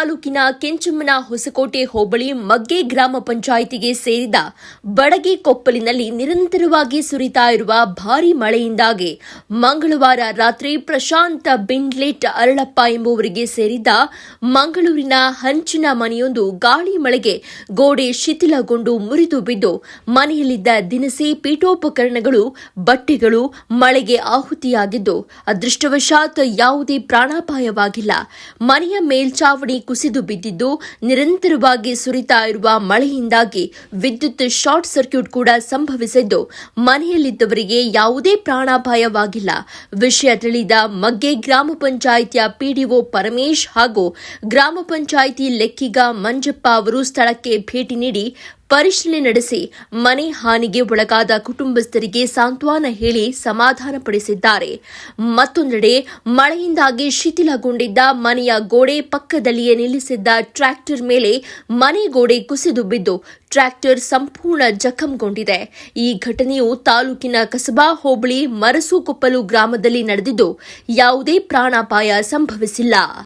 ತಾಲೂಕಿನ ಕೆಂಚಮ್ಮನ ಹೊಸಕೋಟೆ ಹೋಬಳಿ ಮಗ್ಗೆ ಗ್ರಾಮ ಪಂಚಾಯಿತಿಗೆ ಸೇರಿದ ಬಡಗಿ ಕೊಪ್ಪಲಿನಲ್ಲಿ ನಿರಂತರವಾಗಿ ಸುರಿತಾ ಇರುವ ಭಾರೀ ಮಳೆಯಿಂದಾಗಿ ಮಂಗಳವಾರ ರಾತ್ರಿ ಪ್ರಶಾಂತ ಬಿಂಡ್ಲೆಟ್ ಅರಳಪ್ಪ ಎಂಬುವರಿಗೆ ಸೇರಿದ ಮಂಗಳೂರಿನ ಹಂಚಿನ ಮನೆಯೊಂದು ಗಾಳಿ ಮಳೆಗೆ ಗೋಡೆ ಶಿಥಿಲಗೊಂಡು ಮುರಿದು ಬಿದ್ದು ಮನೆಯಲ್ಲಿದ್ದ ದಿನಸಿ ಪೀಠೋಪಕರಣಗಳು ಬಟ್ಟೆಗಳು ಮಳೆಗೆ ಆಹುತಿಯಾಗಿದ್ದು ಅದೃಷ್ಟವಶಾತ್ ಯಾವುದೇ ಪ್ರಾಣಾಪಾಯವಾಗಿಲ್ಲ. ಮನೆಯ ಮೇಲ್ಚಾವಣಿ ಕುಸಿದು ಬಿದ್ದಿದ್ದು ನಿರಂತರವಾಗಿ ಸುರಿತಾ ಇರುವ ಮಳೆಯಿಂದಾಗಿ ವಿದ್ಯುತ್ ಶಾರ್ಟ್ ಸರ್ಕ್ಯೂಟ್ ಕೂಡ ಸಂಭವಿಸಿದ್ದು ಮನೆಯಲ್ಲಿದ್ದವರಿಗೆ ಯಾವುದೇ ಪ್ರಾಣಾಪಾಯವಾಗಿಲ್ಲ. ವಿಷಯ ತಿಳಿದ ಮಗ್ಗೆ ಗ್ರಾಮ ಪಂಚಾಯಿತಿಯ ಪಿಡಿಒ ಪರಮೇಶ್ ಹಾಗೂ ಗ್ರಾಮ ಪಂಚಾಯಿತಿ ಲೆಕ್ಕಿಗ ಮಂಜಪ್ಪ ಅವರು ಸ್ಥಳಕ್ಕೆ ಭೇಟಿ ನೀಡಿ ಪರಿಶೀಲನೆ ನಡೆಸಿ ಮನೆ ಹಾನಿಗೆ ಒಳಗಾದ ಕುಟುಂಬಸ್ಥರಿಗೆ ಸಾಂತ್ವನ ಹೇಳಿ ಸಮಾಧಾನಪಡಿಸಿದ್ದಾರೆ. ಮತ್ತೊಂದೆಡೆ ಮಳೆಯಿಂದಾಗಿ ಶಿಥಿಲಗೊಂಡಿದ್ದ ಮನೆಯ ಗೋಡೆ ಪಕ್ಕದಲ್ಲಿಯೇ ನಿಲ್ಲಿಸಿದ್ದ ಟ್ರ್ಯಾಕ್ಟರ್ ಮೇಲೆ ಮನೆ ಗೋಡೆ ಕುಸಿದು ಬಿದ್ದು ಟ್ರ್ಯಾಕ್ಟರ್ ಸಂಪೂರ್ಣ ಜಖಂಗೊಂಡಿದೆ. ಈ ಘಟನೆಯು ತಾಲೂಕಿನ ಕಸಬಾ ಹೋಬಳಿ ಮರಸುಕೊಪ್ಪಲು ಗ್ರಾಮದಲ್ಲಿ ನಡೆದಿದ್ದು ಯಾವುದೇ ಪ್ರಾಣಾಪಾಯ ಸಂಭವಿಸಿಲ್ಲ.